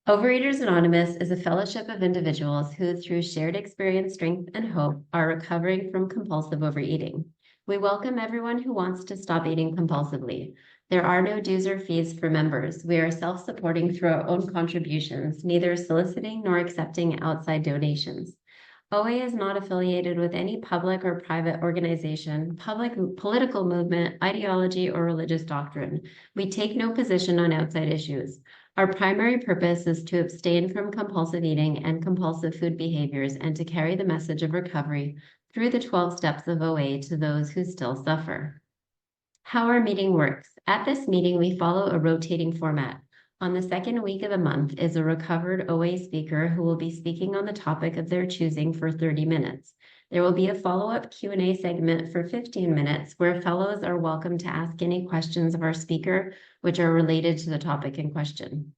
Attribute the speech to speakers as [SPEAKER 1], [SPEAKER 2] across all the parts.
[SPEAKER 1] Overeaters Anonymous is a fellowship of individuals who, through shared experience, strength, and hope, are recovering from compulsive overeating. We welcome everyone who wants to stop eating compulsively. There are no dues or fees for members. We are self-supporting through our own contributions, neither soliciting nor accepting outside donations. OA is not affiliated with any public or private organization, public political movement, ideology, or religious doctrine. We take no position on outside issues. Our primary purpose is to abstain from compulsive eating and compulsive food behaviors and to carry the message of recovery through the 12 steps of OA to those who still suffer. How our meeting works. At this meeting, we follow a rotating format. On the second week of the month is a recovered OA speaker who will be speaking on the topic of their choosing for 30 minutes. There will be a follow-up Q&A segment for 15 minutes where fellows are welcome to ask any questions of our speaker which are related to the topic in question.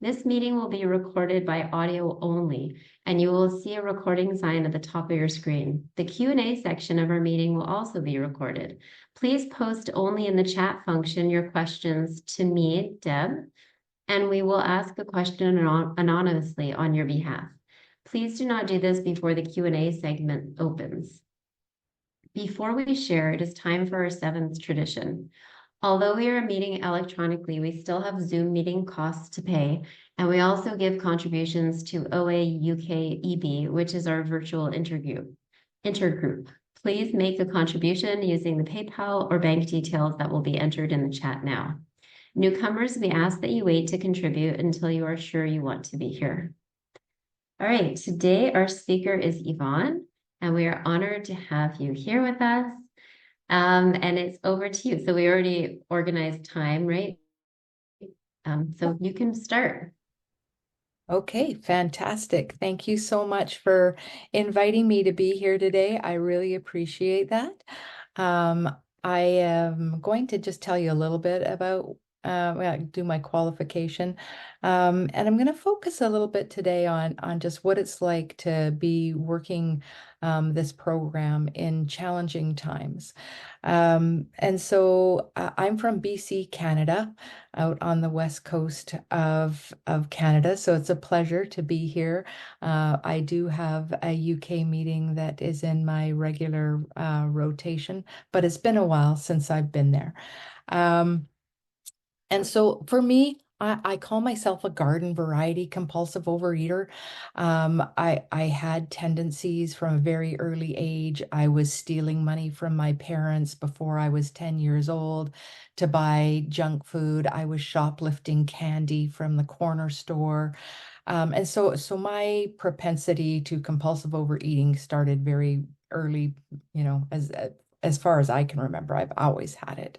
[SPEAKER 1] This meeting will be recorded by audio only, and you will see a recording sign at the top of your screen. The Q&A section of our meeting will also be recorded. Please post only in the chat function your questions to me, Deb, and we will ask the question anonymously on your behalf. Please do not do this before the Q&A segment opens. Before we share, it is time for our seventh tradition. Although we are meeting electronically, we still have Zoom meeting costs to pay, and we also give contributions to OA UK EB, which is our virtual intergroup. Please make a contribution using the PayPal or bank details that will be entered in the chat now. Newcomers, we ask that you wait to contribute until you are sure you want to be here. All right, today our speaker is Yvonne, and we are honored to have you here with us. And it's over to you. So we already organized time, right? So you can start.
[SPEAKER 2] Okay, fantastic. Thank you so much for inviting me to be here today. I really appreciate that. I am going to just tell you a little bit about do my qualification. And I'm going to focus a little bit today on just what it's like to be working this program in challenging times. And so I'm from BC, Canada, out on the west coast of Canada. So it's a pleasure to be here. I do have a UK meeting that is in my regular rotation, but it's been a while since I've been there. And so for me, I call myself a garden variety compulsive overeater. I had tendencies from a very early age. I was stealing money from my parents before I was 10 years old to buy junk food. I was shoplifting candy from the corner store. And so my propensity to compulsive overeating started very early, as far as I can remember. I've always had it.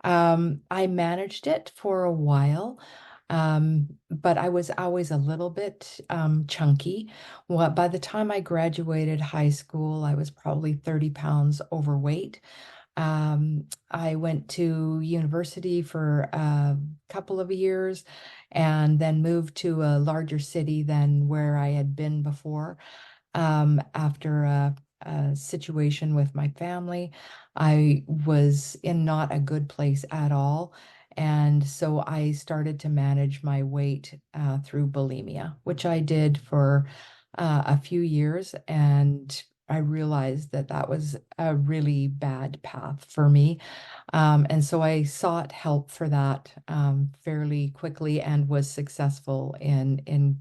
[SPEAKER 2] I managed it for a while, but I was always a little bit chunky. Well, by the time I graduated high school, I was probably 30 pounds overweight. I went to university for a couple of years and then moved to a larger city than where I had been before. After a situation with my family, I was in not a good place at all. And so I started to manage my weight through bulimia, which I did for a few years. And I realized that that was a really bad path for me. And so I sought help for that fairly quickly and was successful in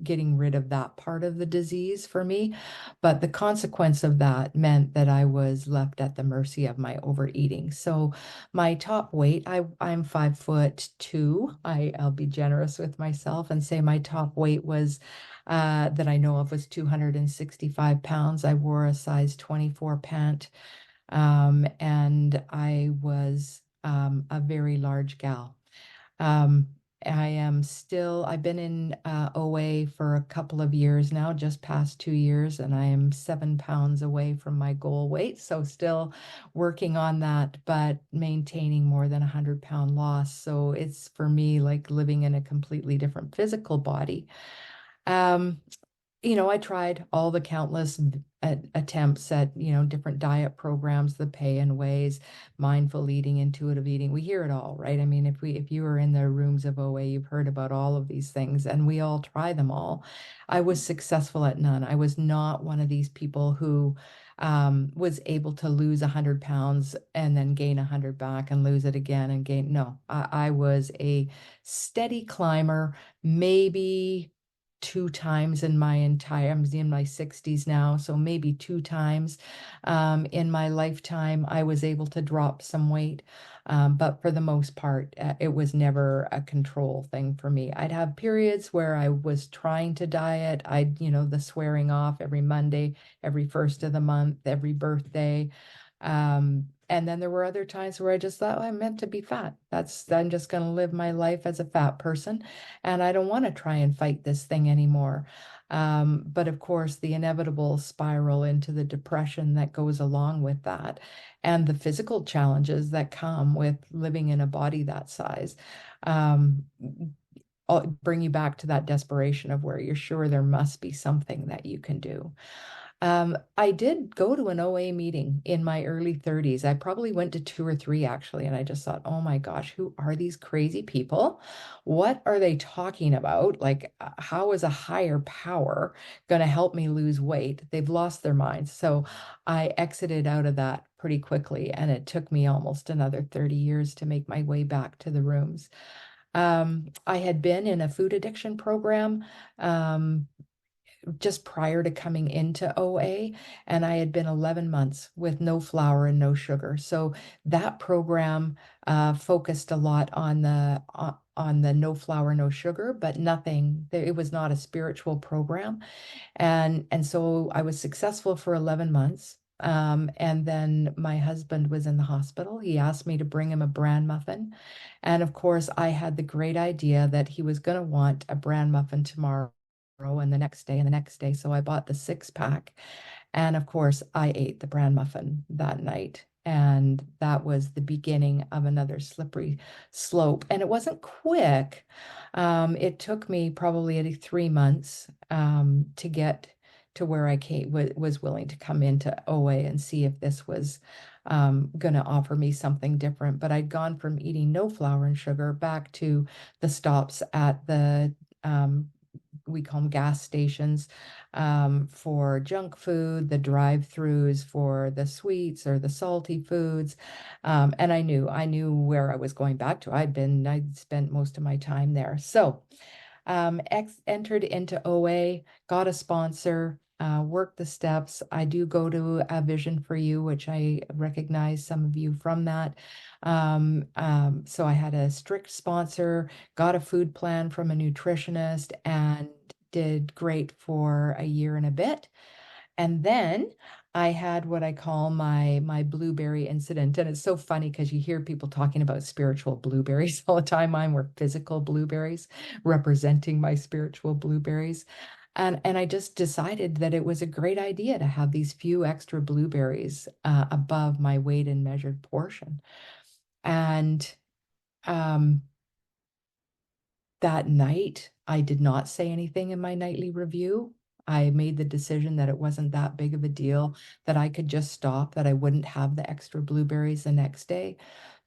[SPEAKER 2] getting rid of that part of the disease for me. But the consequence of that meant that I was left at the mercy of my overeating. So my top weight, I'm 5'2". I'll be generous with myself and say my top weight was that I know of was 265 pounds. I wore a size 24 pant, and I was a very large gal. I've been in OA for a couple of years now, just past 2 years, and I am 7 pounds away from my goal weight. So still working on that, but maintaining more than 100-pound loss. So it's for me like living in a completely different physical body. Um, I tried all the countless attempts at, different diet programs, the pay and ways, mindful eating, intuitive eating. We hear it all, right? I mean, if you were in the rooms of OA, you've heard about all of these things, and we all try them all. I was successful at none. I was not one of these people who was able to lose 100 pounds and then gain 100 back and lose it again and gain. No, I was a steady climber, maybe two times in my entire, I'm in my 60s now, so maybe two times in my lifetime, I was able to drop some weight. But for the most part, it was never a control thing for me. I'd have periods where I was trying to diet. The swearing off every Monday, every first of the month, every birthday. And then there were other times where I just thought, "Oh, I'm meant to be fat. I'm just going to live my life as a fat person, and I don't want to try and fight this thing anymore." But of course, the inevitable spiral into the depression that goes along with that, and the physical challenges that come with living in a body that size, um, bring you back to that desperation of where you're sure there must be something that you can do. I did go to an OA meeting in my early 30s. I probably went to two or three actually, and I just thought, oh my gosh, who are these crazy people? What are they talking about? Like, how is a higher power going to help me lose weight? They've lost their minds. So I exited out of that pretty quickly, and it took me almost another 30 years to make my way back to the rooms. I had been in a food addiction program. Um, just prior to coming into OA, and I had been 11 months with no flour and no sugar. So that program focused a lot on the no flour, no sugar, but nothing. It was not a spiritual program, and so I was successful for 11 months. And then my husband was in the hospital. He asked me to bring him a bran muffin. And of course, I had the great idea that he was going to want a bran muffin tomorrow and the next day and the next day. So I bought the 6 pack. And of course, I ate the bran muffin that night. And that was the beginning of another slippery slope. And it wasn't quick. It took me probably 3 months to get to where I was willing to come into OA and see if this was going to offer me something different. But I'd gone from eating no flour and sugar back to the stops at the we call them gas stations, for junk food, the drive-throughs for the sweets or the salty foods. And I knew where I was going back to. I'd spent most of my time there. So entered into OA, got a sponsor, worked the steps. I do go to a Vision for You, which I recognize some of you from that. So I had a strict sponsor, got a food plan from a nutritionist, and did great for a year and a bit. And then I had what I call my blueberry incident. And it's so funny because you hear people talking about spiritual blueberries all the time. Mine were physical blueberries representing my spiritual blueberries. And I just decided that it was a great idea to have these few extra blueberries above my weighed and measured portion. And um, that night, I did not say anything in my nightly review. I made the decision that it wasn't that big of a deal, that I could just stop, that I wouldn't have the extra blueberries the next day.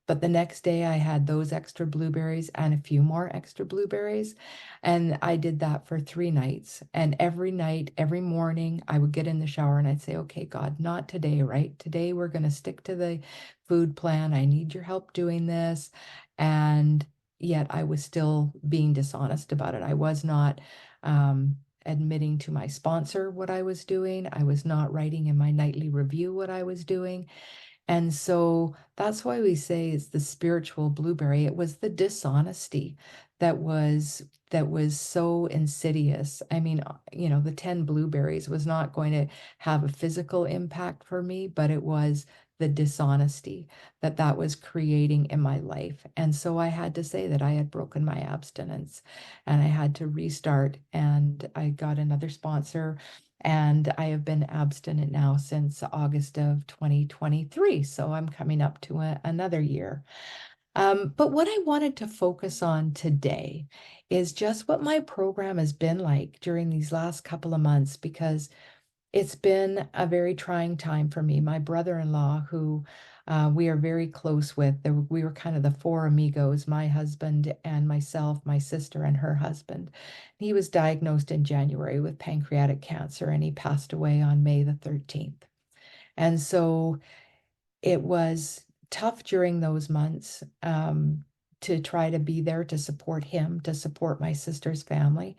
[SPEAKER 2] But the next day, I had those extra blueberries and a few more extra blueberries. And I did that for 3 nights. And every night, every morning, I would get in the shower and I'd say, okay, God, not today, right? Today, we're going to stick to the food plan. I need your help doing this. And yet, I was still being dishonest about it. I was not admitting to my sponsor what I was doing. I was not writing in my nightly review what I was doing. And so that's why we say it's the spiritual blueberry. It was the dishonesty that was so insidious. I mean, the 10 blueberries was not going to have a physical impact for me, but it was the dishonesty that was creating in my life. And so I had to say that I had broken my abstinence and I had to restart, and I got another sponsor, and I have been abstinent now since August of 2023. So I'm coming up to another year. But what I wanted to focus on today is just what my program has been like during these last couple of months, because it's been a very trying time for me. My brother-in-law, who we are very close with, we were kind of the four amigos, my husband and myself, my sister and her husband. He was diagnosed in January with pancreatic cancer, and he passed away on May the 13th. And so it was tough during those months, to try to be there to support him, to support my sister's family.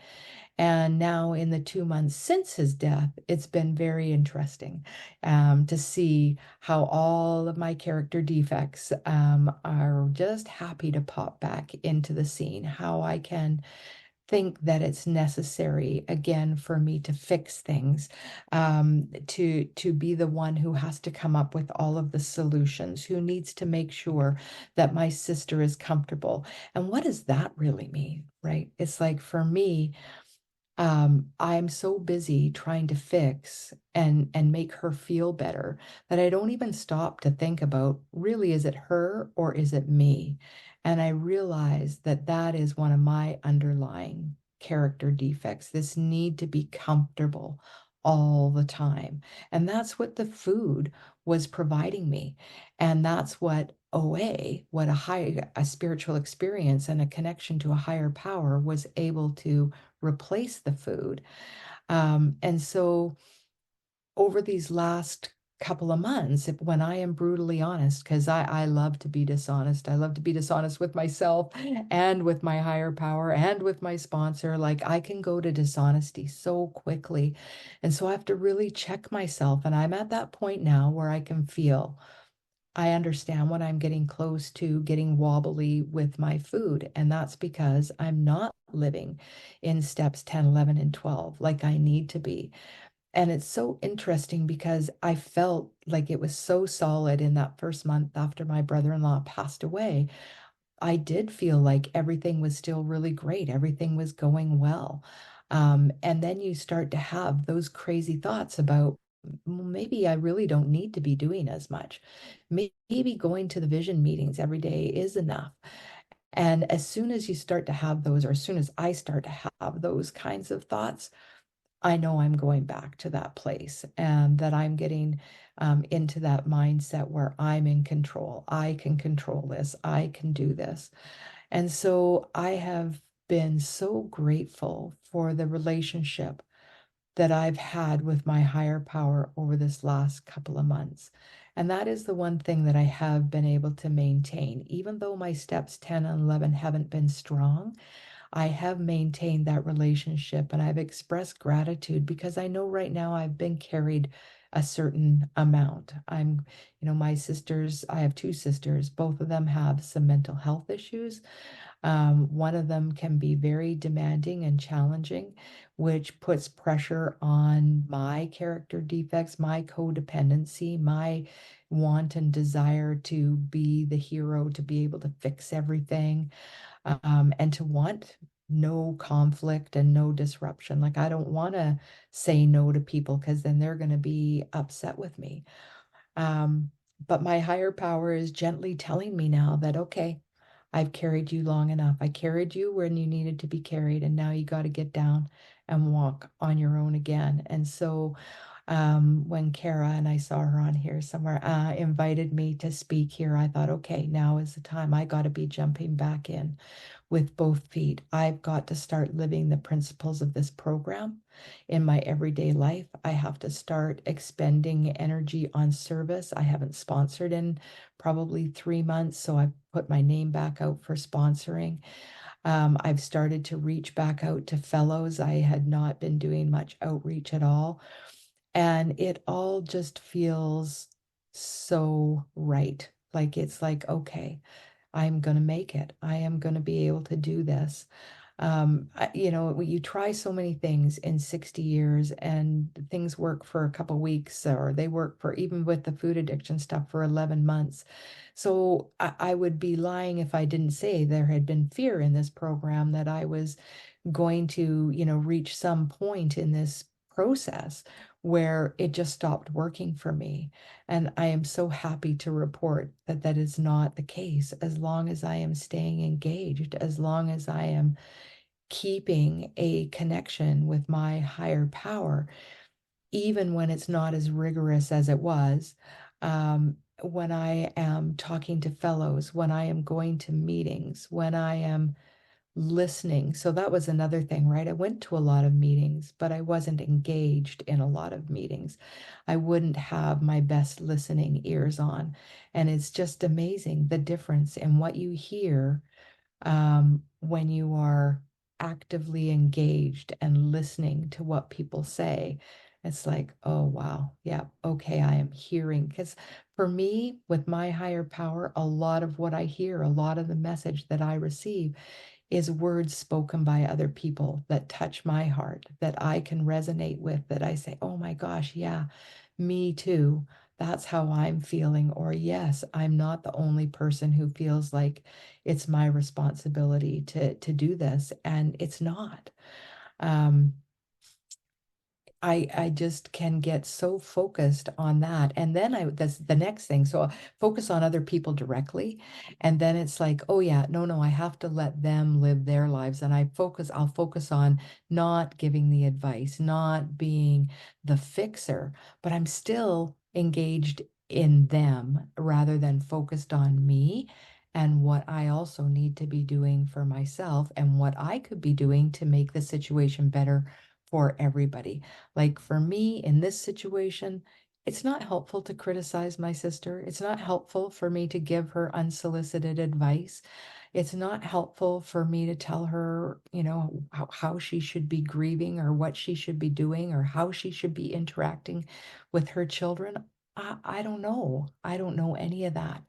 [SPEAKER 2] And now, in the 2 months since his death, it's been very interesting, to see how all of my character defects, are just happy to pop back into the scene, how I can think that it's necessary again for me to fix things, to be the one who has to come up with all of the solutions, who needs to make sure that my sister is comfortable. And what does that really mean, right? It's like, for me, I'm so busy trying to fix and make her feel better that I don't even stop to think about, really, is it her or is it me? And I realize that that is one of my underlying character defects, this need to be comfortable all the time. And that's what the food was providing me. And that's what OA, what a spiritual experience and a connection to a higher power was able to replace the food. And so, over these last couple of months, when I am brutally honest, because I love to be dishonest, I love to be dishonest with myself and with my higher power and with my sponsor. Like, I can go to dishonesty so quickly. And so I have to really check myself. And I'm at that point now where I can feel, I understand when I'm getting close to getting wobbly with my food. And that's because I'm not living in steps 10, 11, and 12 like I need to be. And it's so interesting because I felt like it was so solid in that first month after my brother-in-law passed away. I did feel like everything was still really great. Everything was going well. And then you start to have those crazy thoughts about, "Well, maybe I really don't need to be doing as much. Maybe going to the vision meetings every day is enough." And as soon as you start to have those, or as soon as I start to have those kinds of thoughts, I know I'm going back to that place, and that I'm getting, into that mindset where I'm in control. I can control this. I can do this. And so I have been so grateful for the relationship that I've had with my higher power over this last couple of months. And that is the one thing that I have been able to maintain. Even though my steps 10 and 11 haven't been strong, I have maintained that relationship, and I've expressed gratitude because I know right now I've been carried a certain amount. My sisters, I have two sisters, both of them have some mental health issues. One of them can be very demanding and challenging, which puts pressure on my character defects, my codependency, my want and desire to be the hero, to be able to fix everything, and to want no conflict and no disruption. Like, I don't want to say no to people because then they're going to be upset with me. Um, but my higher power is gently telling me now that, okay, I've carried you long enough. I carried you when you needed to be carried, and now you got to get down and walk on your own again. And so, when Kara, and I saw her on here somewhere, invited me to speak here, I thought, okay, now is the time. I got to be jumping back in with both feet. I've got to start living the principles of this program in my everyday life. I have to start expending energy on service. I haven't sponsored in probably 3 months, so I've put my name back out for sponsoring. I've started to reach back out to fellows. I had not been doing much outreach at all. And it all just feels so right. Like, it's like, okay, I'm going to make it. I am going to be able to do this. You try so many things in 60 years, and things work for a couple weeks, or they work for, even with the food addiction stuff, for 11 months. So I would be lying if I didn't say there had been fear in this program that I was going to, reach some point in this process where it just stopped working for me. And I am so happy to report that that is not the case as long as I am staying engaged, as long as I am keeping a connection with my higher power, even when it's not as rigorous as it was. When I am talking to fellows, when I am going to meetings, when I am listening. So that was another thing, right? I went to a lot of meetings, but I wasn't engaged in a lot of meetings. I wouldn't have my best listening ears on. And it's just amazing the difference in what you hear when you are actively engaged and listening to what people say. It's like, oh, wow. Yeah. Okay. I am hearing. Because for me, with my higher power, a lot of what I hear, a lot of the message that I receive is words spoken by other people that touch my heart, that I can resonate with, that I say, oh my gosh, yeah, me too. That's how I'm feeling. Or, yes, I'm not the only person who feels like it's my responsibility to do this. And it's not. Um, I just can get so focused on that. And then that's the next thing. So I focus on other people directly. And then it's like, oh yeah, no, I have to let them live their lives. And I'll focus on not giving the advice, not being the fixer, but I'm still engaged in them rather than focused on me and what I also need to be doing for myself and what I could be doing to make the situation better for everybody. Like for me in this situation, it's not helpful to criticize my sister. It's not helpful for me to give her unsolicited advice. It's not helpful for me to tell her, how she should be grieving or what she should be doing or how she should be interacting with her children. I don't know. I don't know any of that.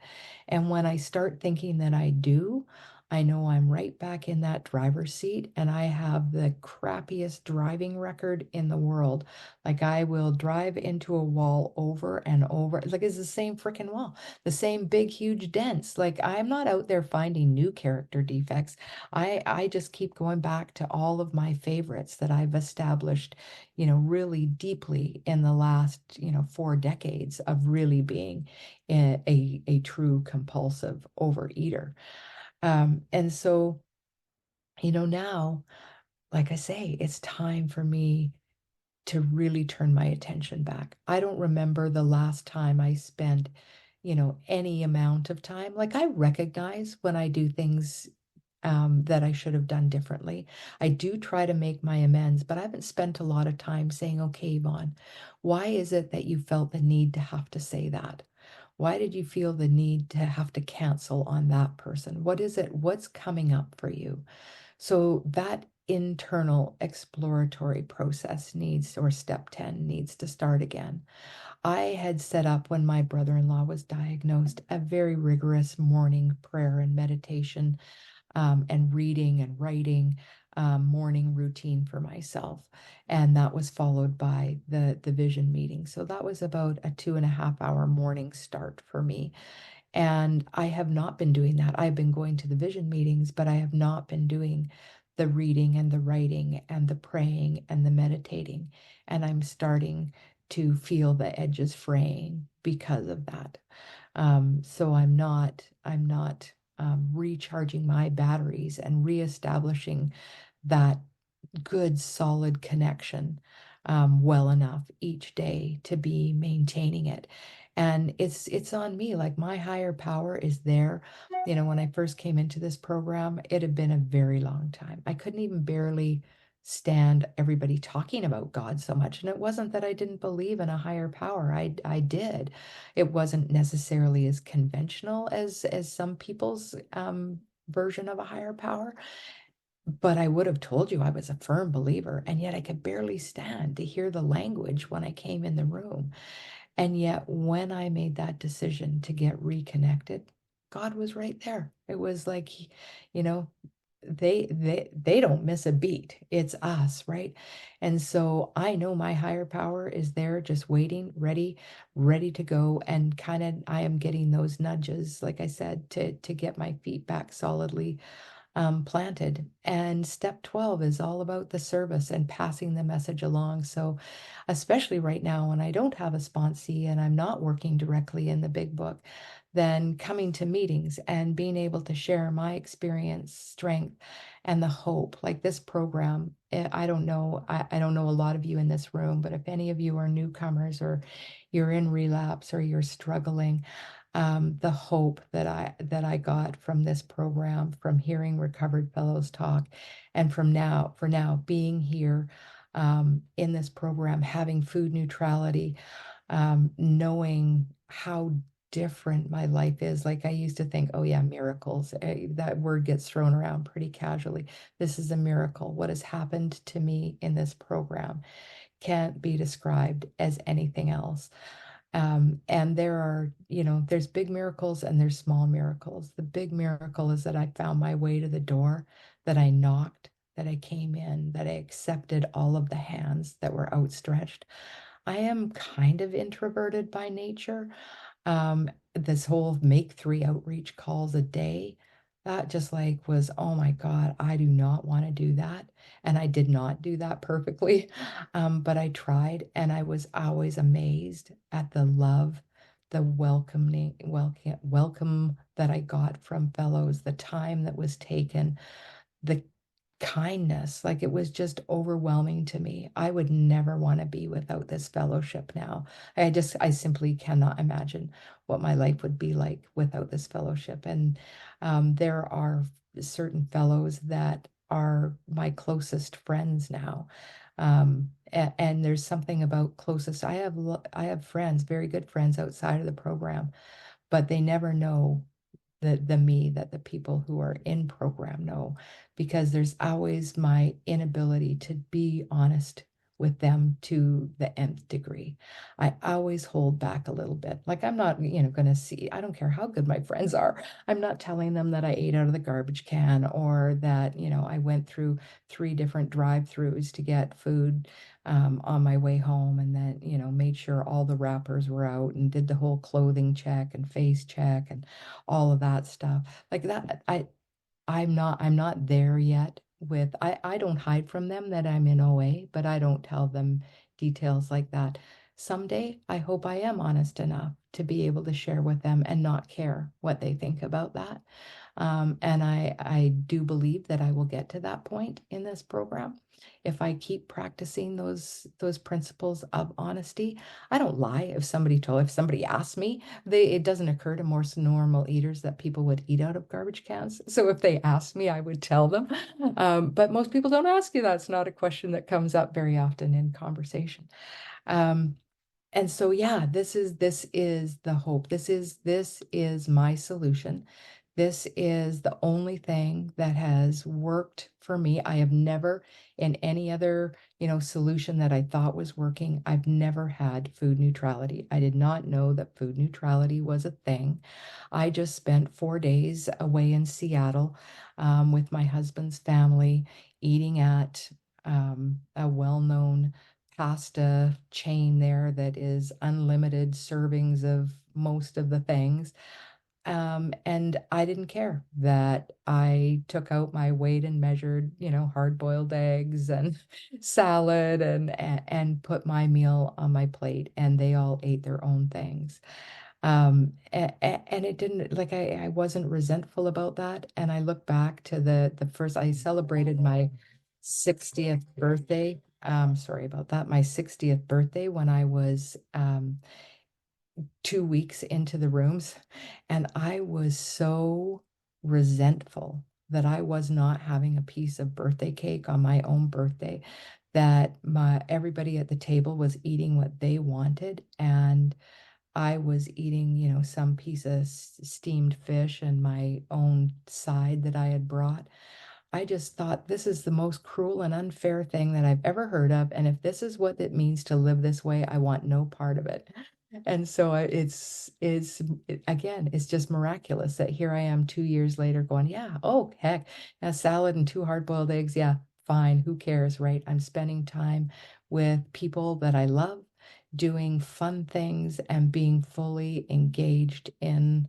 [SPEAKER 2] And when I start thinking that I do, I know I'm right back in that driver's seat and I have the crappiest driving record in the world. Like I will drive into a wall over and over. Like it's the same freaking wall, the same big, huge dents. Like I'm not out there finding new character defects. I just keep going back to all of my favorites that I've established, really deeply in the last, 4 decades of really being a true compulsive overeater. And so, now, like I say, it's time for me to really turn my attention back. I don't remember the last time I spent, any amount of time. Like I recognize when I do things that I should have done differently. I do try to make my amends, but I haven't spent a lot of time saying, okay, Yvonne, why is it that you felt the need to have to say that? Why did you feel the need to have to cancel on that person? What is it? What's coming up for you? So that internal exploratory process or step 10 needs to start again. I had set up when my brother-in-law was diagnosed a very rigorous morning prayer and meditation and reading and writing morning routine for myself. And that was followed by the vision meeting. So that was about a 2.5 hour morning start for me. And I have not been doing that. I've been going to the vision meetings, but I have not been doing the reading and the writing and the praying and the meditating. And I'm starting to feel the edges fraying because of that. So I'm not recharging my batteries and reestablishing that good, solid connection well enough each day to be maintaining it. And it's on me. Like my higher power is there. When I first came into this program, it had been a very long time. I couldn't even barely stand everybody talking about God so much. And it wasn't that I didn't believe in a higher power. I did. It wasn't necessarily as conventional as some people's version of a higher power. But I would have told you I was a firm believer, and yet I could barely stand to hear the language when I came in the room. And yet, when I made that decision to get reconnected, God was right there. It was like, you know, they don't miss a beat. It's us, right? And so I know my higher power is there just waiting, ready to go. And kind of I am getting those nudges, like I said, to get my feet back solidly planted. And step 12 is all about the service and passing the message along. So, especially right now when I don't have a sponsee and I'm not working directly in the big book, then coming to meetings and being able to share my experience, strength, and the hope. Like this program, I don't know, I don't know a lot of you in this room, but if any of you are newcomers or you're in relapse or you're struggling, the hope that I got from this program, from hearing recovered fellows talk, and from now for now being here in this program, having food neutrality, knowing how different my life is. Like I used to think, oh yeah, miracles. That word gets thrown around pretty casually. This is a miracle. What has happened to me in this program can't be described as anything else. And there are, there's big miracles and there's small miracles. The big miracle is that I found my way to the door, that I knocked, that I came in, that I accepted all of the hands that were outstretched. I am kind of introverted by nature. This whole make 3 outreach calls a day, that just like was, oh my God, I do not want to do that. And I did not do that perfectly. But I tried and I was always amazed at the love, the welcome that I got from fellows, the time that was taken, the kindness. Like it was just overwhelming to me. I would never want to be without this fellowship now. I simply cannot imagine what my life would be like without this fellowship. And there are certain fellows that are my closest friends now. And there's something about closest. I have friends, very good friends outside of the program, but they never know the me that the people who are in program know, because there's always my inability to be honest with them to the nth degree. I always hold back a little bit. Like I'm not, going to see, I don't care how good my friends are. I'm not telling them that I ate out of the garbage can or that, I went through 3 different drive-throughs to get food on my way home, and then, made sure all the wrappers were out and did the whole clothing check and face check and all of that stuff. Like that, I'm not there yet with, I don't hide from them that I'm in OA, but I don't tell them details like that. Someday, I hope I am honest enough to be able to share with them and not care what they think about that. And I do believe that I will get to that point in this program if I keep practicing those principles of honesty. I don't lie. If somebody asks me, it doesn't occur to most normal eaters that people would eat out of garbage cans. So if they asked me, I would tell them. But most people don't ask you that. It's not a question that comes up very often in conversation. Um, and so, yeah, this is the hope. This is my solution. This is the only thing that has worked for me. I have never, in any other, solution that I thought was working, I've never had food neutrality. I did not know that food neutrality was a thing. I just spent 4 days away in Seattle, with my husband's family, eating at a well-known pasta chain there that is unlimited servings of most of the things. And I didn't care that I took out my weight and measured, hard-boiled eggs and salad and put my meal on my plate, and they all ate their own things. And it didn't, like, I wasn't resentful about that. And I look back to the first, I celebrated my 60th birthday. Sorry about that. My 60th birthday when I was 2 weeks into the rooms, and I was so resentful that I was not having a piece of birthday cake on my own birthday, that my everybody at the table was eating what they wanted, and I was eating, some piece of steamed fish and my own side that I had brought. I just thought this is the most cruel and unfair thing that I've ever heard of. And if this is what it means to live this way, I want no part of it. And so again, it's just miraculous that here I am 2 years later going, yeah, oh, heck, a salad and 2 hard-boiled eggs. Yeah, fine. Who cares, right? I'm spending time with people that I love, doing fun things and being fully engaged in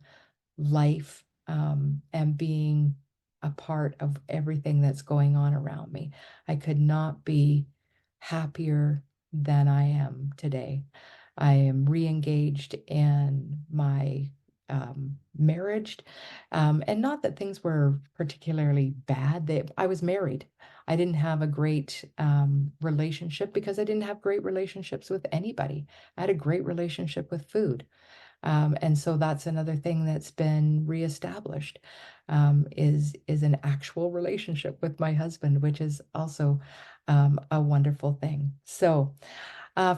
[SPEAKER 2] life, and being a part of everything that's going on around me. I could not be happier than I am today. I am re-engaged in my marriage. And not that things were particularly bad. I was married. I didn't have a great relationship because I didn't have great relationships with anybody. I had a great relationship with food. And so that's another thing that's been reestablished, is an actual relationship with my husband, which is also a wonderful thing. So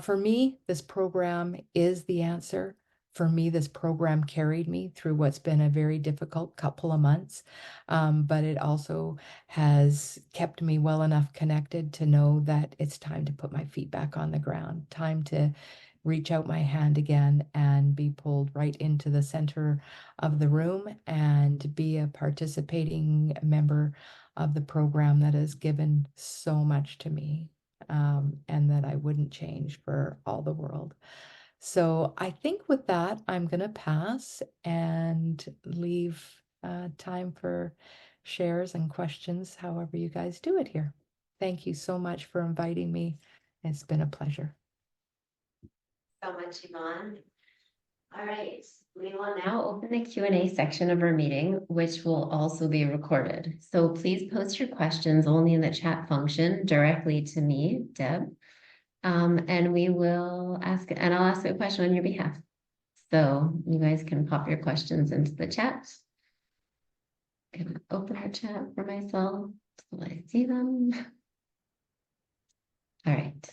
[SPEAKER 2] for me, this program is the answer. For me, this program carried me through what's been a very difficult couple of months, but it also has kept me well enough connected to know that it's time to put my feet back on the ground, time to reach out my hand again and be pulled right into the center of the room and be a participating member of the program that has given so much to me, and that I wouldn't change for all the world. So I think with that, I'm going to pass and leave time for shares and questions, however you guys do it here. Thank you so much for inviting me. It's been a pleasure.
[SPEAKER 1] So much, Yvonne. All right, we will now open the Q&A section of our meeting, which will also be recorded. So please post your questions only in the chat function directly to me, Deb, and we will ask, and I'll ask a question on your behalf. So you guys can pop your questions into the chat. I'm gonna open our chat for myself so I see them. All right.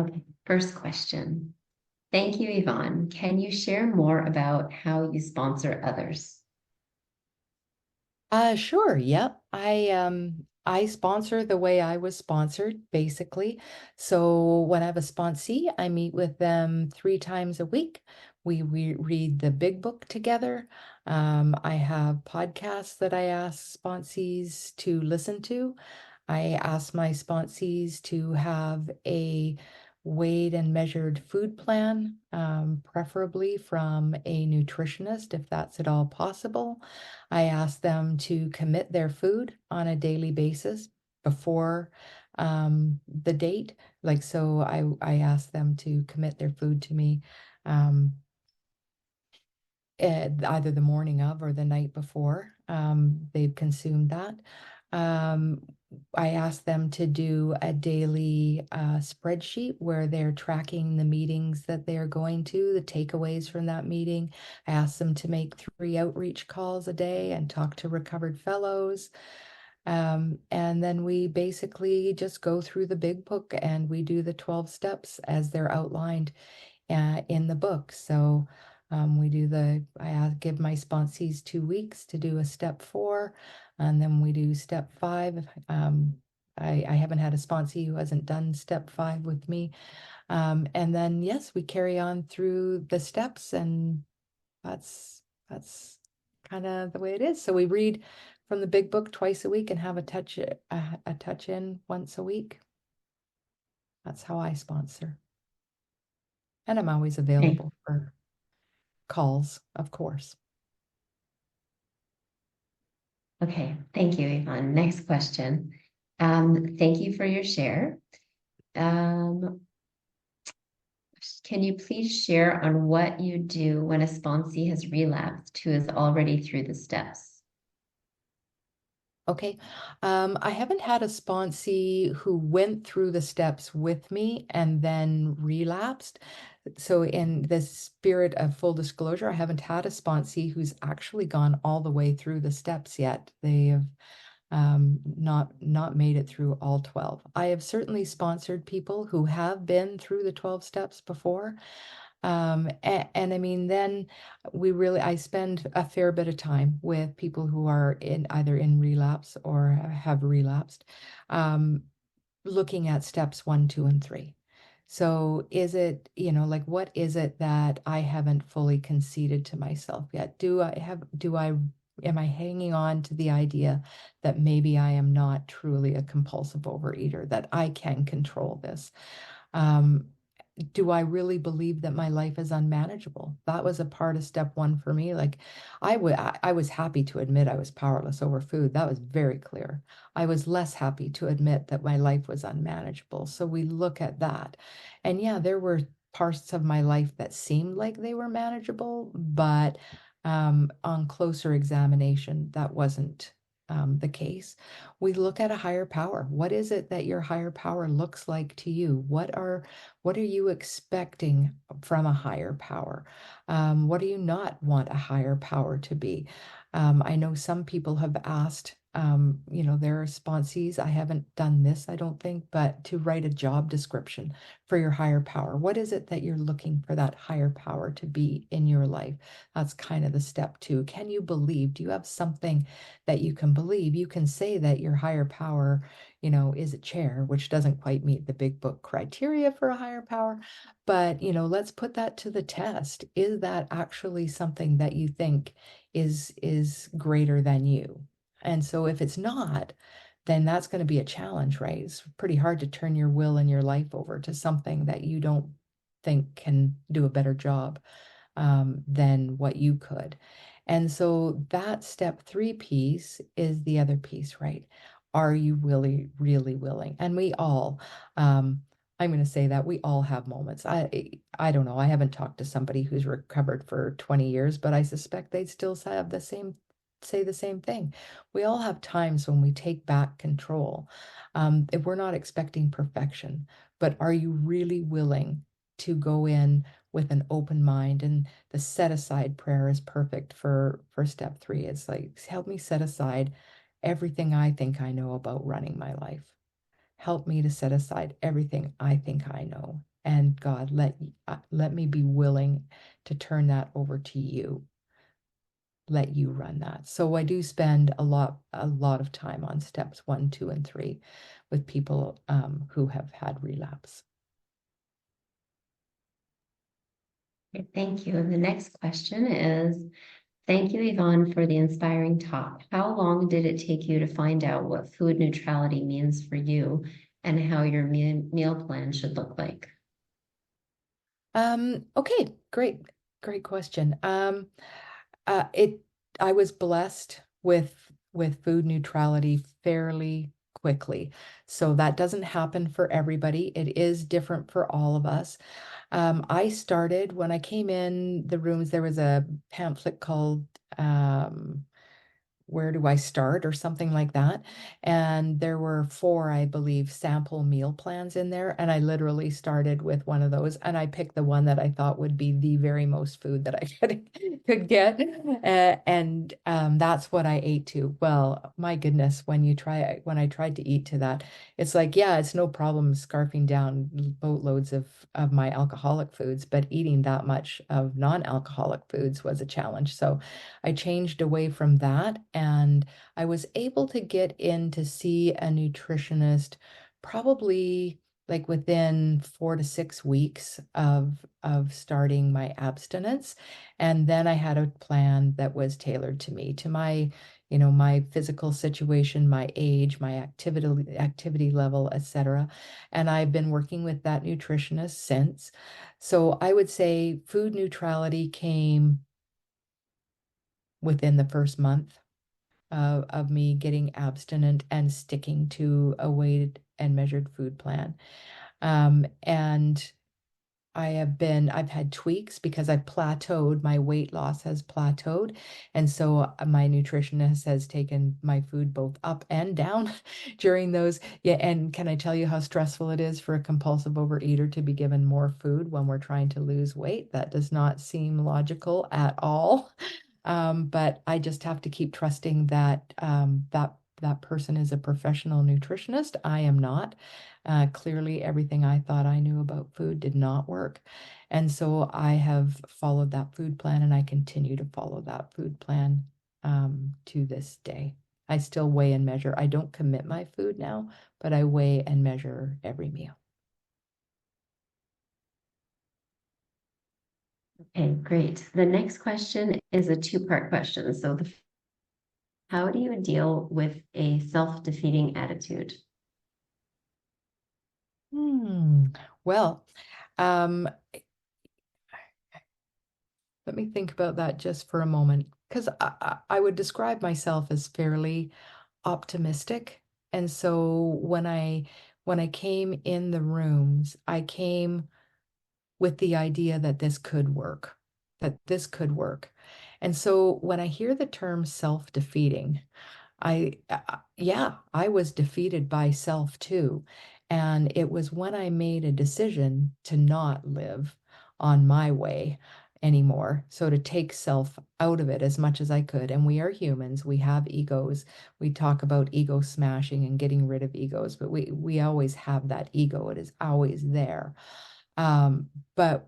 [SPEAKER 1] Okay, first question. Thank you, Yvonne. Can you share more about how you sponsor others?
[SPEAKER 2] Sure. Yep. I sponsor the way I was sponsored, basically. So when I have a sponsee, I meet with them 3 times a week. We read the big book together. I have podcasts that I ask sponsees to listen to. I ask my sponsees to have a weighed and measured food plan, preferably from a nutritionist, if that's at all possible. I ask them to commit their food on a daily basis before the date. Like, so I ask them to commit their food to me um, either the morning of or the night before they've consumed that. Um, I ask them to do a daily spreadsheet where they're tracking the meetings that they're going to, the takeaways from that meeting. I ask them to make 3 outreach calls a day and talk to recovered fellows. And then we basically just go through the big book and we do the 12 steps as they're outlined in the book. So I give my sponsees 2 weeks to do a step 4, and then we do step 5. I haven't had a sponsee who hasn't done step 5 with me. And then, yes, we carry on through the steps, and that's kind of the way it is. So we read from the big book twice a week and have a touch in once a week. That's how I sponsor. And I'm always
[SPEAKER 1] Okay.
[SPEAKER 2] available for calls, of course.
[SPEAKER 1] Okay, thank you, Yvonne. Next question. Thank you for your share. Can you please share on what you do when a sponsee has relapsed who is already through the steps?
[SPEAKER 2] Okay. I haven't had a sponsee who went through the steps with me and then relapsed. So in the spirit of full disclosure, I haven't had a sponsee who's actually gone all the way through the steps yet. They have not made it through all 12. I have certainly sponsored people who have been through the 12 steps before. And I mean, then I spend a fair bit of time with people who are either in relapse or have relapsed, looking at steps 1, 2, and 3. So is it, like, what is it that I haven't fully conceded to myself yet? Do I Am I hanging on to the idea that maybe I am not truly a compulsive overeater, that I can control this? Um, do I really believe that my life is unmanageable? That was a part of step one for me. Like I was happy to admit I was powerless over food. That was very clear. I was less happy to admit that my life was unmanageable. So we look at that. And yeah, there were parts of my life that seemed like they were manageable, but on closer examination, that wasn't the case. We look at a higher power. What is it that your higher power looks like to you? What are you expecting from a higher power? What do you not want a higher power to be? I know some people have asked, their responsees. I haven't done this, I don't think, but to write a job description for your higher power. What is it that you're looking for that higher power to be in your life? That's kind of the step two. Can you believe? Do you have something that you can believe? You can say that your higher power is a chair, which doesn't quite meet the big book criteria for a higher power. But, let's put that to the test. Is that actually something that you think is greater than you? And so if it's not, then that's going to be a challenge, right? It's pretty hard to turn your will and your life over to something that you don't think can do a better job than what you could. And so that step three piece is the other piece, right? Are you really, really willing? And we all, I'm going to say that we all have moments. I don't know. I haven't talked to somebody who's recovered for 20 years, but I suspect they'd still have say the same thing. We all have times when we take back control. If we're not expecting perfection, but are you really willing to go in with an open mind? And the set aside prayer is perfect for step three. It's like, help me set aside everything I think I know about running my life. Help me to set aside everything I think I know. And God, let me be willing to turn that over to you. Let you run that. So I do spend a lot of time on steps one, two, and three with people who have had relapse.
[SPEAKER 1] Thank you. And the next question is, thank you, Yvonne, for the inspiring talk. How long did it take you to find out what food neutrality means for you and how your meal plan should look like?
[SPEAKER 2] Okay, great question. It I was blessed with food neutrality fairly quickly. So that doesn't happen for everybody. It is different for all of us. I started when I came in the rooms, there was a pamphlet called where do I start or something like that. And there were four, I believe, sample meal plans in there. And I literally started with one of those and I picked the one that I thought would be the very most food that I could get. And that's what I ate to. Well, my goodness, when I tried to eat to that, it's like, yeah, it's no problem scarfing down boatloads of my alcoholic foods, but eating that much of non-alcoholic foods was a challenge. So I changed away from that and I was able to get in to see a nutritionist probably like within 4 to 6 weeks of starting my abstinence. And then I had a plan that was tailored to me, to my physical situation, my age, my activity level, etc. And I've been working with that nutritionist since. So I would say food neutrality came within the first month of me getting abstinent and sticking to a weighted and measured food plan. And I've had tweaks because I've plateaued, my weight loss has plateaued. And so my nutritionist has taken my food both up and down during those. Yeah. And can I tell you how stressful it is for a compulsive overeater to be given more food when we're trying to lose weight? That does not seem logical at all. But I just have to keep trusting that person is a professional nutritionist. I am not. Clearly, everything I thought I knew about food did not work. And so I have followed that food plan and I continue to follow that food plan to this day. I still weigh and measure. I don't commit my food now, but I weigh and measure every meal.
[SPEAKER 1] Okay, great. The next question is a two-part question. So the How do you deal with a self-defeating attitude?
[SPEAKER 2] Well, um, let me think about that just for a moment, because I would describe myself as fairly optimistic. And so when I came in the rooms, I came with the idea that this could work, that this could work. And so when I hear the term self-defeating, yeah, I was defeated by self too. And it was when I made a decision to not live on my way anymore. So to take self out of it as much as I could. And we are humans, we have egos. We talk about ego smashing and getting rid of egos, but we always have that ego. It is always there. But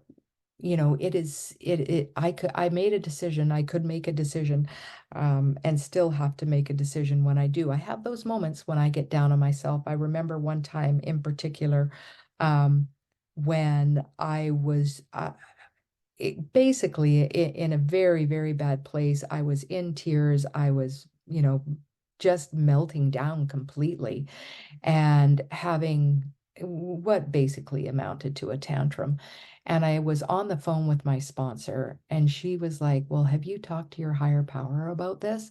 [SPEAKER 2] I made a decision. I could make a decision, and still have to make a decision when I do. I have those moments when I get down on myself. I remember one time in particular, um, when I was basically in a very, very bad place. I was in tears. I was, just melting down completely and having what basically amounted to a tantrum. And I was on the phone with my sponsor, and she was like, "Well, have you talked to your higher power about this?"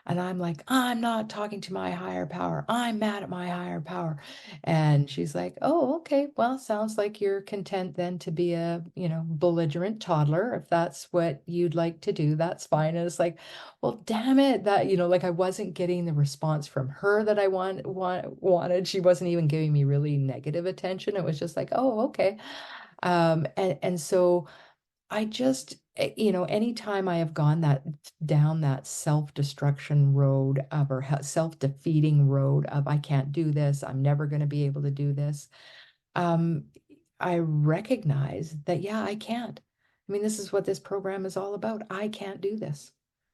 [SPEAKER 2] And I'm like, "I'm not talking to my higher power. I'm mad at my higher power." And she's like, "Oh, okay. Well, sounds like you're content then to be a, belligerent toddler. If that's what you'd like to do, that's fine." And it's like, well, damn it, that, like I wasn't getting the response from her that I wanted. She wasn't even giving me really negative attention. It was just like, "Oh, okay." And so I just, anytime I have gone down that self-destruction road of, or self-defeating road of, I can't do this, I'm never going to be able to do this, um, I recognize that, yeah, I can't. I mean, this is what this program is all about. I can't do this.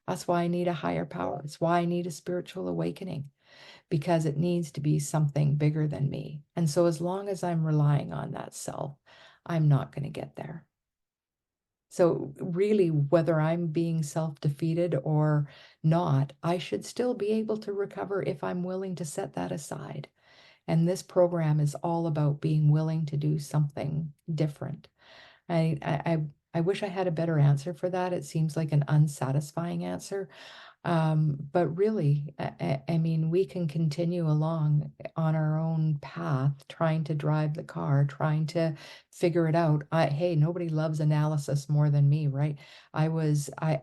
[SPEAKER 2] That's why I need a higher power. It's why I need a spiritual awakening, because it needs to be something bigger than me. And so as long as I'm relying on that self, I'm not going to get there. So, really, whether I'm being self-defeated or not, I should still be able to recover if I'm willing to set that aside. And this program is all about being willing to do something different. I wish I had a better answer for that. It seems like an unsatisfying answer, but really, I mean, we can continue along on our own path, trying to drive the car, trying to figure it out. Hey, nobody loves analysis more than me, right? I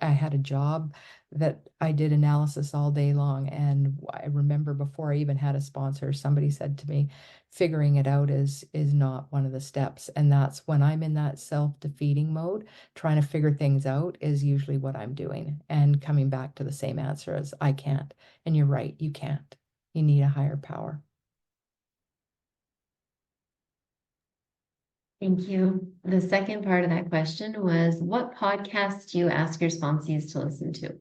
[SPEAKER 2] had a job that I did analysis all day long. And I remember before I even had a sponsor, somebody said to me, figuring it out is not one of the steps. And that's when I'm in that self-defeating mode. Trying to figure things out is usually what I'm doing, and coming back to the same answer as, I can't. And you're right, you can't. You need a higher power.
[SPEAKER 1] Thank you. The second part of that question was, what podcasts do you ask your sponsees to listen to?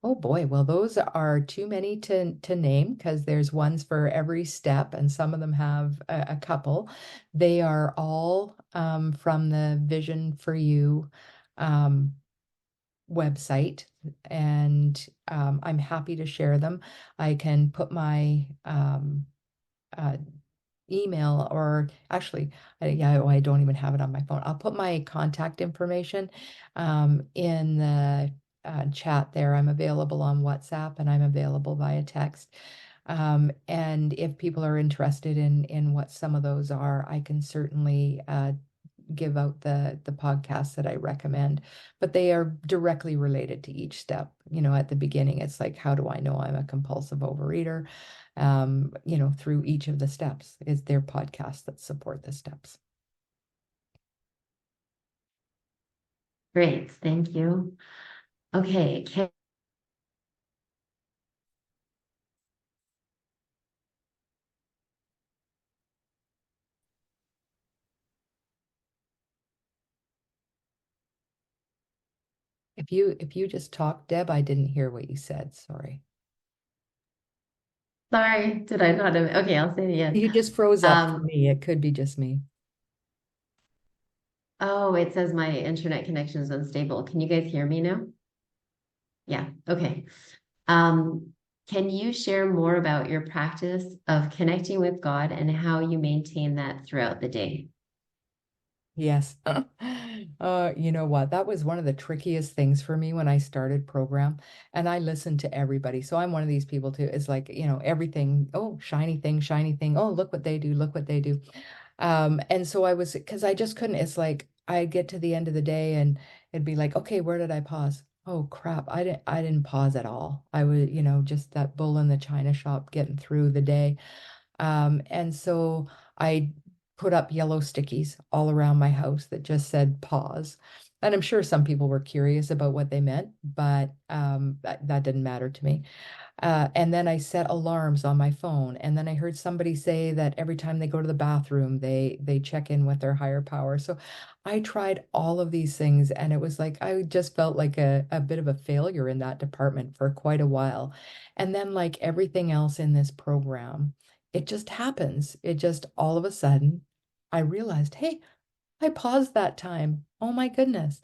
[SPEAKER 2] Oh boy, well, those are too many to name, because there's ones for every step, and some of them have a couple. They are all from the Vision for You um, website, and I'm happy to share them. I can put my uh, email, or actually, yeah, I don't even have it on my phone. I'll put my contact information in the chat there. I'm available on WhatsApp, and I'm available via text. And if people are interested in what some of those are, I can certainly give out the podcasts that I recommend, but they are directly related to each step. At the beginning, it's like, how do I know I'm a compulsive overeater? Through each of the steps is their podcasts that support the steps.
[SPEAKER 1] Great, thank you. Okay,
[SPEAKER 2] If you just talk, Deb, I didn't hear what you said. Sorry.
[SPEAKER 1] sorry, did I not? Okay, I'll say it again.
[SPEAKER 2] You just froze up for me. It could be just me.
[SPEAKER 1] Oh, it says my internet connection is unstable. Can you guys hear me now? Yeah, okay. Um, can you share more about your practice of connecting with God and how you maintain that throughout the day?
[SPEAKER 2] Yes. You know what? That was one of the trickiest things for me when I started program, and I listened to everybody. So I'm one of these people too. It's like, everything, oh, shiny thing, shiny thing. Oh, look what they do, look what they do. And so I was, because I just couldn't, it's like I'd get to the end of the day and it'd be like, okay, where did I pause? Oh crap, I didn't pause at all. I was, just that bull in the china shop getting through the day. And so I put up yellow stickies all around my house that just said pause. And I'm sure some people were curious about what they meant, but that didn't matter to me. And then I set alarms on my phone. And then I heard somebody say that every time they go to the bathroom, they check in with their higher power. So I tried all of these things, and it was like I just felt like a bit of a failure in that department for quite a while. And then, like everything else in this program, it just happens. It just all of a sudden, I realized, hey, I paused that time. Oh my goodness.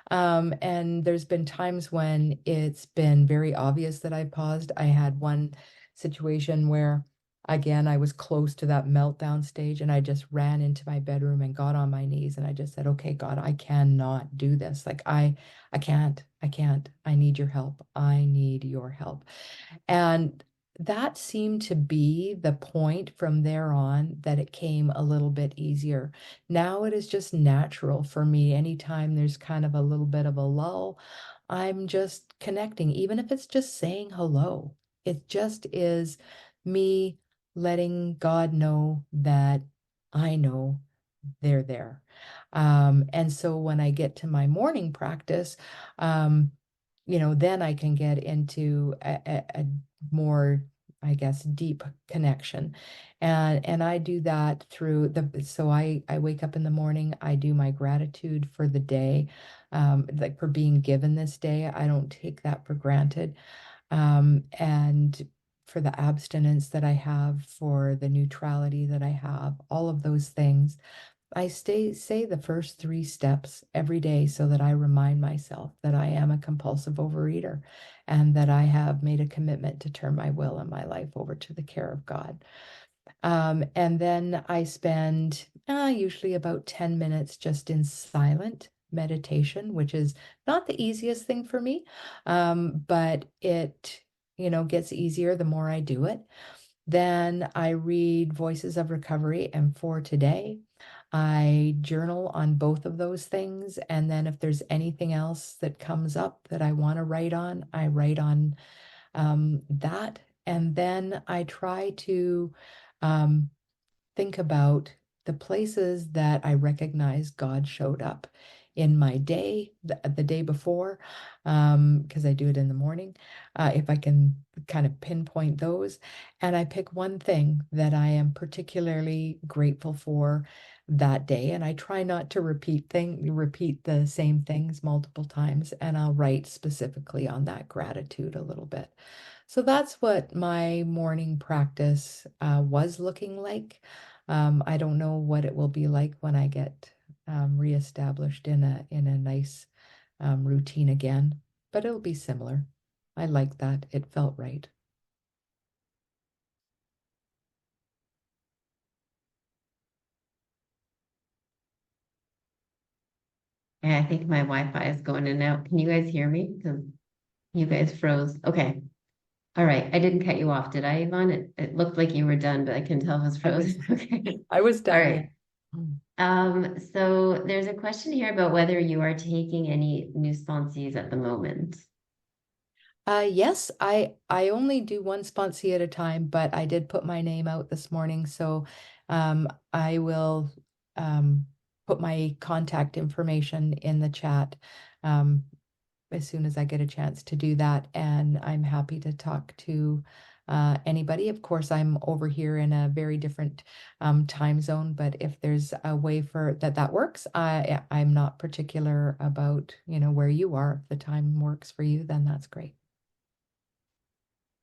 [SPEAKER 2] And there's been times when it's been very obvious that I paused. I had one situation where, again, I was close to that meltdown stage and I just ran into my bedroom and got on my knees and I just said, okay, God, I cannot do this. Like I can't. I need your help. I need your help. And that seemed to be the point from there on that it came a little bit easier. Now it is just natural for me. Anytime there's kind of a little bit of a lull, I'm just connecting, even if it's just saying hello. It just is me letting God know that I know they're there. And so when I get to my morning practice, um, then I can get into a more, I guess, deep connection. And I do that through so I wake up in the morning, I do my gratitude for the day, like for being given this day. I don't take that for granted. And for the abstinence that I have, for the neutrality that I have, all of those things. I say the first three steps every day so that I remind myself that I am a compulsive overeater and that I have made a commitment to turn my will and my life over to the care of God. And then I spend usually about 10 minutes just in silent meditation, which is not the easiest thing for me, but it, gets easier the more I do it. Then I read Voices of Recovery and For Today. I journal on both of those things. And then if there's anything else that comes up that I want to write on, I write on that. And then I try to um, think about the places that I recognize God showed up in my day, the day before, because I do it in the morning, if I can kind of pinpoint those. And I pick one thing that I am particularly grateful for that day. And I try not to repeat the same things multiple times. And I'll write specifically on that gratitude a little bit. So that's what my morning practice was looking like. I don't know what it will be like when I get reestablished in a nice routine again, but it'll be similar. I like that. It felt right.
[SPEAKER 1] Yeah, I think my Wi-Fi is going in and out. Can you guys hear me? Because you guys froze. Okay. All right. I didn't cut you off, did I, Yvonne? It looked like you were done, but I can tell it was
[SPEAKER 2] I was
[SPEAKER 1] frozen. Okay.
[SPEAKER 2] I was
[SPEAKER 1] All
[SPEAKER 2] done, yeah.
[SPEAKER 1] right. So there's a question here about whether you are taking any new sponsees at the moment.
[SPEAKER 2] Yes, I only do one sponsee at a time, but I did put my name out this morning, so I will um, put my contact information in the chat um, as soon as I get a chance to do that, and I'm happy to talk to anybody. Of course, I'm over here in a very different time zone, but if there's a way for that works, I'm not particular about, where you are. If the time works for you, then that's great.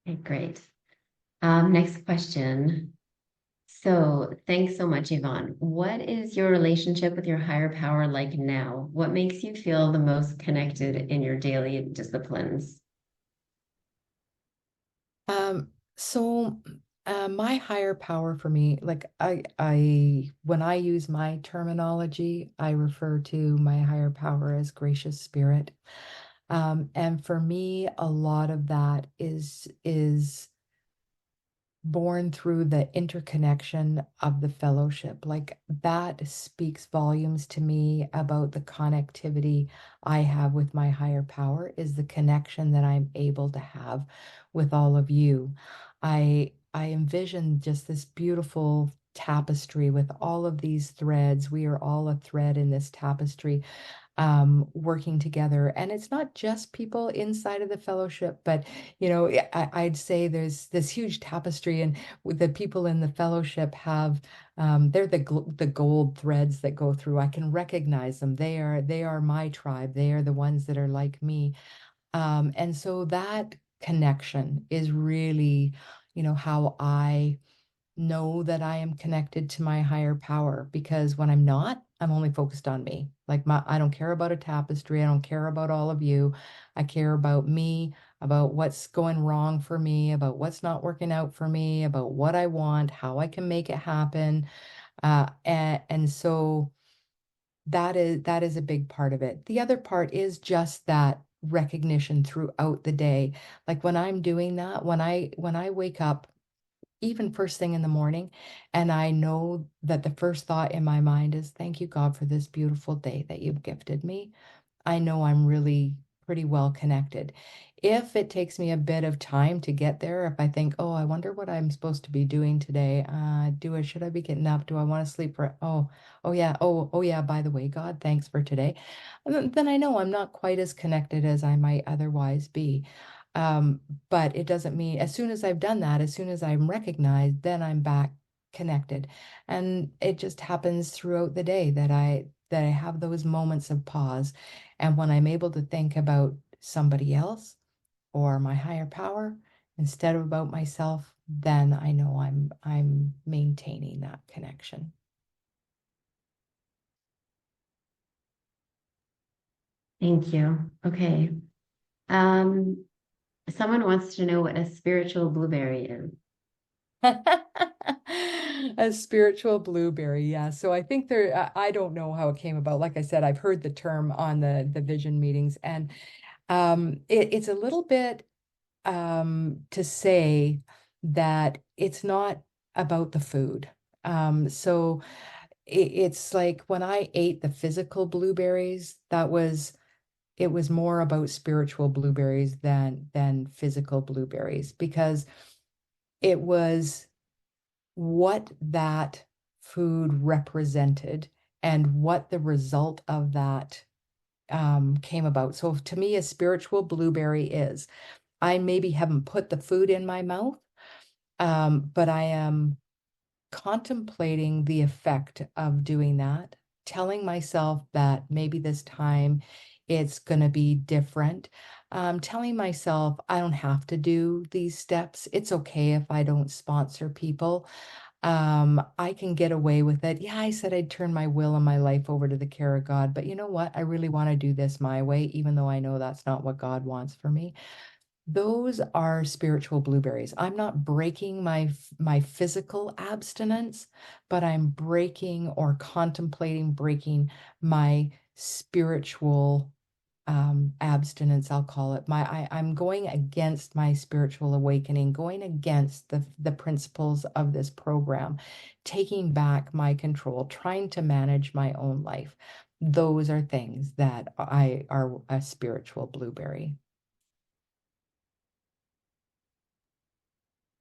[SPEAKER 1] Okay, great. Next question. So thanks so much, Yvonne. What is your relationship with your higher power like now? What makes you feel the most connected in your daily disciplines?
[SPEAKER 2] So my higher power for me, like I when I use my terminology, I refer to my higher power as gracious spirit. And for me, a lot of that is born through the interconnection of the fellowship. Like that speaks volumes to me about the connectivity I have with my higher power, is the connection that I'm able to have with all of you. I envision just this beautiful tapestry with all of these threads. We are all a thread in this tapestry, working together. And it's not just people inside of the fellowship, but I'd say there's this huge tapestry, and the people in the fellowship have, they're the gold threads that go through. I can recognize them. They are my tribe. They are the ones that are like me. And so that connection is really, how I know that I am connected to my higher power, because when I'm not, I'm only focused on me. Like I don't care about a tapestry. I don't care about all of you. I care about me, about what's going wrong for me, about what's not working out for me, about what I want, how I can make it happen. And so that is a big part of it. The other part is just that recognition throughout the day. Like when I'm doing that, when I wake up, even first thing in the morning, and I know that the first thought in my mind is, thank you, God, for this beautiful day that you've gifted me. I know I'm really pretty well connected. If it takes me a bit of time to get there, if I think, oh, I wonder what I'm supposed to be doing today. Should I be getting up? Do I want to sleep for, oh yeah, oh yeah, by the way, God, thanks for today. And then I know I'm not quite as connected as I might otherwise be. Um, but it doesn't mean, as soon as I've done that, as soon as I'm recognized, then I'm back connected. And it just happens throughout the day that I have those moments of pause. And when I'm able to think about somebody else or my higher power instead of about myself, then I know I'm maintaining that connection.
[SPEAKER 1] Thank you. Okay. Um, Someone wants to know what a spiritual blueberry is.
[SPEAKER 2] A spiritual blueberry, yeah. So I think I don't know how it came about. Like I said, I've heard the term on the vision meetings, and it's a little bit, to say that it's not about the food. So it's like when I ate the physical blueberries, it was more about spiritual blueberries than physical blueberries, because it was what that food represented and what the result of that, came about. So to me, a spiritual blueberry is, I maybe haven't put the food in my mouth, but I am contemplating the effect of doing that, telling myself that maybe this time it's going to be different. Telling myself I don't have to do these steps. It's okay if I don't sponsor people. I can get away with it. Yeah, I said I'd turn my will and my life over to the care of God, but you know what? I really want to do this my way, even though I know that's not what God wants for me. Those are spiritual blueberries. I'm not breaking my physical abstinence, but I'm breaking or contemplating breaking my spiritual, abstinence, I'll call it. I'm going against my spiritual awakening, going against the principles of this program, taking back my control, trying to manage my own life. Those are things that I are a spiritual blueberry.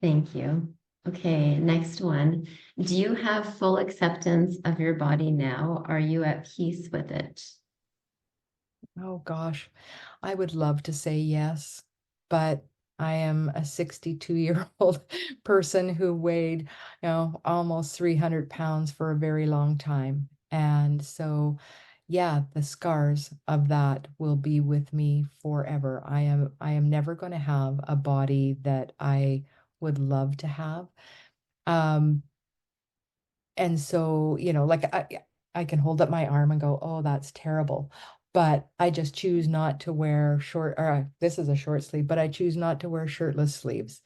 [SPEAKER 1] Thank you. Okay, next one. Do you have full acceptance of your body now? Are you at peace with it?
[SPEAKER 2] Oh gosh, I would love to say yes, but I am a 62-year-old person who weighed, almost 300 pounds for a very long time. And so, yeah, the scars of that will be with me forever. I am never going to have a body that I would love to have. Um, and so, like I can hold up my arm and go, "Oh, that's terrible." but I just choose not to wear short, or this is a short sleeve, but I choose not to wear shirtless sleeves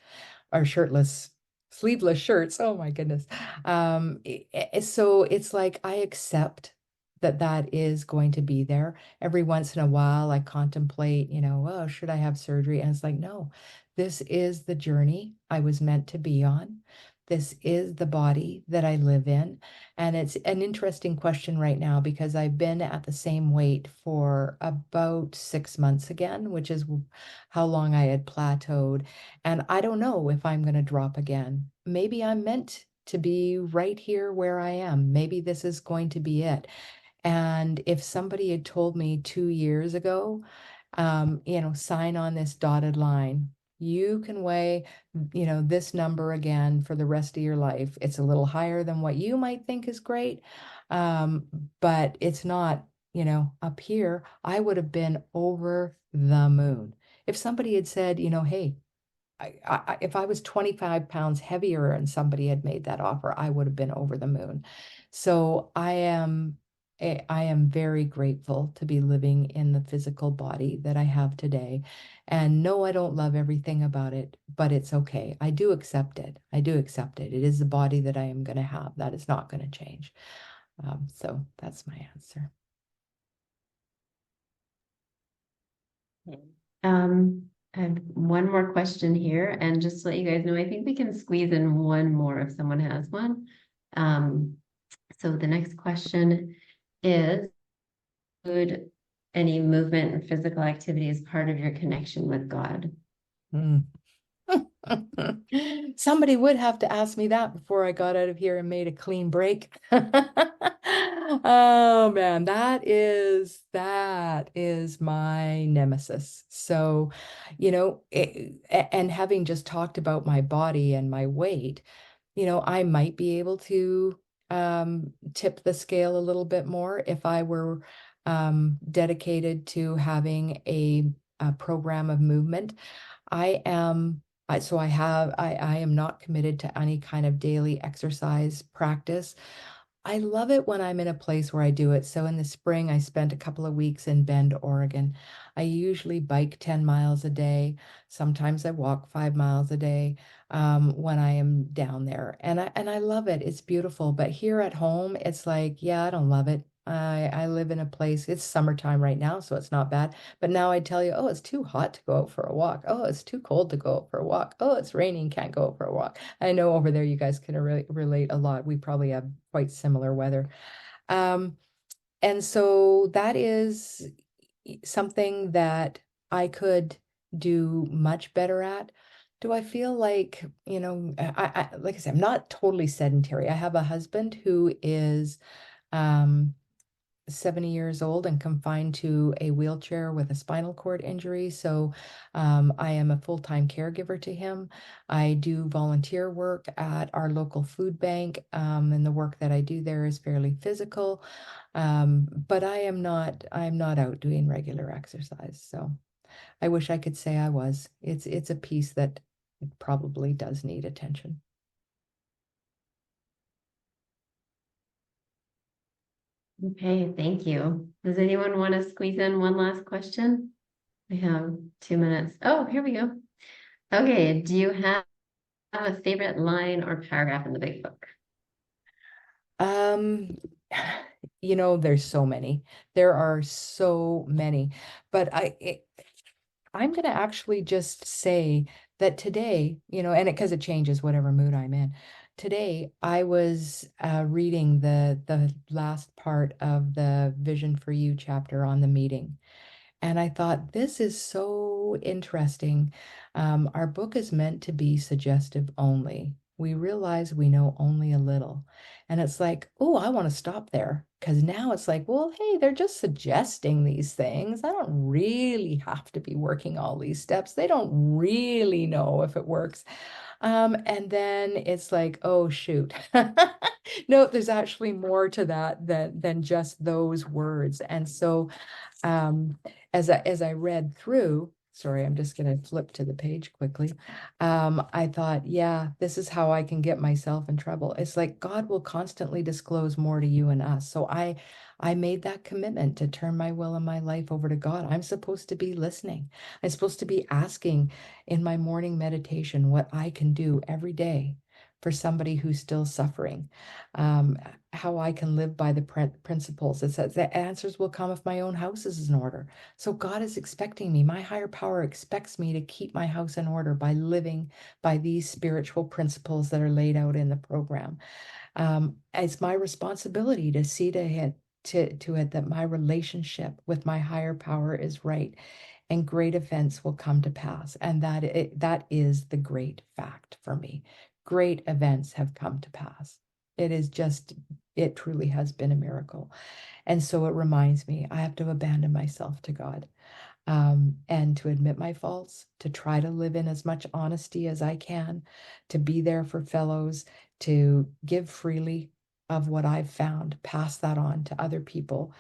[SPEAKER 2] or shirtless, sleeveless shirts. Oh my goodness. So it's like I accept that that is going to be there. Every once in a while, I contemplate, oh, should I have surgery? And it's like, no, this is the journey I was meant to be on. This is the body that I live in. And it's an interesting question right now because I've been at the same weight for about 6 months again, which is how long I had plateaued. And I don't know if I'm going to drop again. Maybe I'm meant to be right here where I am. Maybe this is going to be it. And if somebody had told me 2 years ago, sign on this dotted line, you can weigh, this number again for the rest of your life. It's a little higher than what you might think is great, um, but it's not, up here. I would have been over the moon. If somebody had said, hey, if I was 25 pounds heavier and somebody had made that offer, I would have been over the moon. So I am very grateful to be living in the physical body that I have today. And no, I don't love everything about it, but it's okay. I do accept it. I do accept it. It is the body that I am going to have. That is not going to change. So that's my answer.
[SPEAKER 1] I have one more question here, and just to let you guys know, I think we can squeeze in one more if someone has one. Um, so the next question is, would any movement and physical activity as part of your connection with God?
[SPEAKER 2] Mm. Somebody would have to ask me that before I got out of here and made a clean break. Oh man, that is my nemesis. So, and having just talked about my body and my weight, I might be able to tip the scale a little bit more if I were dedicated to having a program of movement. I am so I am not committed to any kind of daily exercise practice. I love it when I'm in a place where I do it. So in the spring, I spent a couple of weeks in Bend, Oregon. I usually bike 10 miles a day. Sometimes I walk 5 miles a day when I am down there. And I love it. It's beautiful. But here at home, it's like, yeah, I don't love it. I live in a place, it's summertime right now, so it's not bad. But now I tell you, oh, it's too hot to go out for a walk. Oh, it's too cold to go out for a walk. Oh, it's raining, can't go out for a walk. I know over there you guys can relate a lot. We probably have quite similar weather. Um, and so that is something that I could do much better at. Do I feel like, like I said, I'm not totally sedentary. I have a husband who is um 70 years old and confined to a wheelchair with a spinal cord injury. So I am a full-time caregiver to him. I do volunteer work at our local food bank, and the work that I do there is fairly physical. But I'm not out doing regular exercise. So I wish I could say I was. It's a piece that probably does need attention.
[SPEAKER 1] Okay, thank you. Does anyone want to squeeze in one last question? We have 2 minutes. Oh, here we go. Okay, do you have a favorite line or paragraph in the big book?
[SPEAKER 2] Um, there's so many. There are so many. But I'm going to actually just say that today, and because it changes whatever mood I'm in. Today, I was reading the last part of the Vision for You chapter on the meeting. And I thought, this is so interesting. Our book is meant to be suggestive only. We realize we know only a little. And it's like, oh, I want to stop there. Because now it's like, well, hey, they're just suggesting these things. I don't really have to be working all these steps. They don't really know if it works. And then it's like, oh, shoot. No, there's actually more to that than just those words. And so um, as I read through, Sorry, I'm just going to flip to the page quickly. I thought, yeah, this is how I can get myself in trouble. It's like God will constantly disclose more to you and us. So I made that commitment to turn my will and my life over to God. I'm supposed to be listening. I'm supposed to be asking in my morning meditation what I can do every day for somebody who's still suffering. Um, how I can live by the principles. It says the answers will come if my own house is in order. So God is expecting me. My higher power expects me to keep my house in order by living by these spiritual principles that are laid out in the program. It's my responsibility to see to it that my relationship with my higher power is right, and great events will come to pass. And that is the great fact for me. Great events have come to pass. It truly has been a miracle. And so it reminds me I have to abandon myself to God, and to admit my faults, to try to live in as much honesty as I can, to be there for fellows, to give freely of what I've found, pass that on to other people,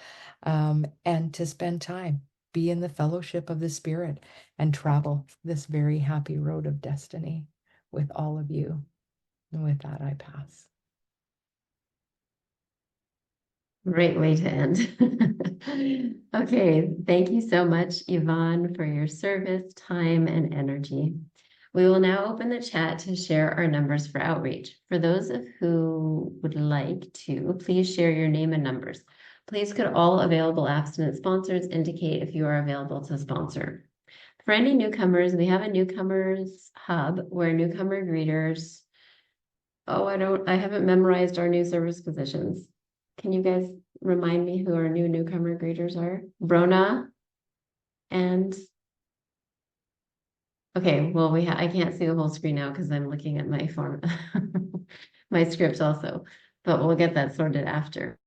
[SPEAKER 2] and to spend time, be in the fellowship of the Spirit, and travel this very happy road of destiny with all of you. And with that, I pass.
[SPEAKER 1] Great way to end. Okay, thank you so much, Yvonne, for your service, time, and energy. We will now open the chat to share our numbers for outreach. For those of who would like to, please share your name and numbers. Please could all available abstinent sponsors indicate if you are available to sponsor. For any newcomers, we have a newcomers hub where newcomer greeters. Oh, I haven't memorized our new service positions. Can you guys remind me who our newcomer greeters are? Brona and okay, well I can't see the whole screen now because I'm looking at my form my script also, but we'll get that sorted after.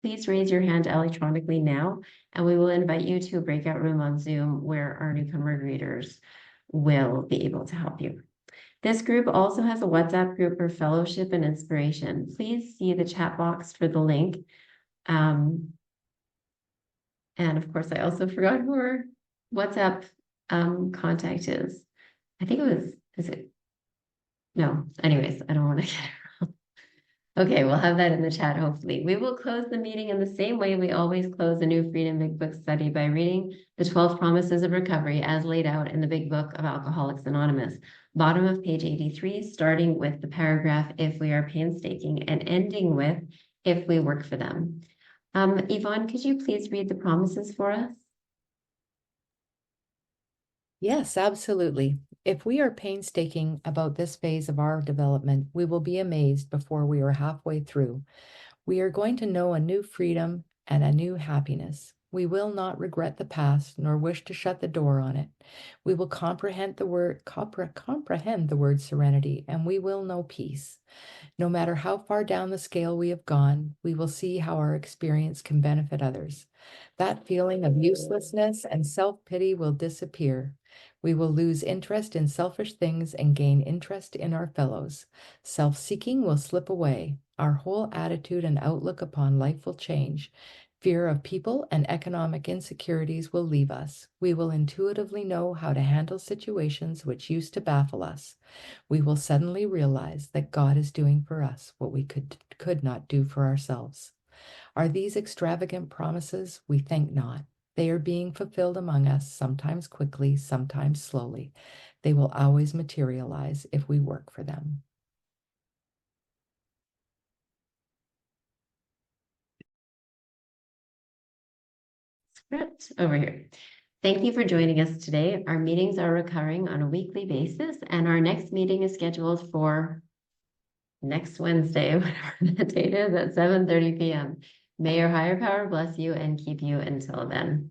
[SPEAKER 1] Please raise your hand electronically now, and we will invite you to a breakout room on Zoom where our newcomer greeters will be able to help you. This group also has a WhatsApp group for fellowship and inspiration. Please see the chat box for the link. And of course, I also forgot who our WhatsApp contact is. I think is it? No, anyways, I don't want to get it wrong. Okay, we'll have that in the chat, hopefully. We will close the meeting in the same way we always close a New Freedom Big Book study by reading the 12 Promises of Recovery as laid out in the Big Book of Alcoholics Anonymous. Bottom of page 83, starting with the paragraph, if we are painstaking, and ending with, if we work for them. Yvonne, could you please read the promises for us?
[SPEAKER 2] Yes, absolutely. If we are painstaking about this phase of our development, we will be amazed before we are halfway through. We are going to know a new freedom and a new happiness. We will not regret the past nor wish to shut the door on it. We will comprehend the word serenity, and we will know peace. No matter how far down the scale we have gone, we will see how our experience can benefit others. That feeling of uselessness and self-pity will disappear. We will lose interest in selfish things and gain interest in our fellows. Self-seeking will slip away. Our whole attitude and outlook upon life will change. Fear of people and economic insecurities will leave us. We will intuitively know how to handle situations which used to baffle us. We will suddenly realize that God is doing for us what we could not do for ourselves. Are these extravagant promises? We think not. They are being fulfilled among us, sometimes quickly, sometimes slowly. They will always materialize if we work for them.
[SPEAKER 1] Script over here. Thank you for joining us today. Our meetings are recurring on a weekly basis, and our next meeting is scheduled for next Wednesday, whatever the date is, at 7:30 p.m. May your higher power bless you and keep you until then.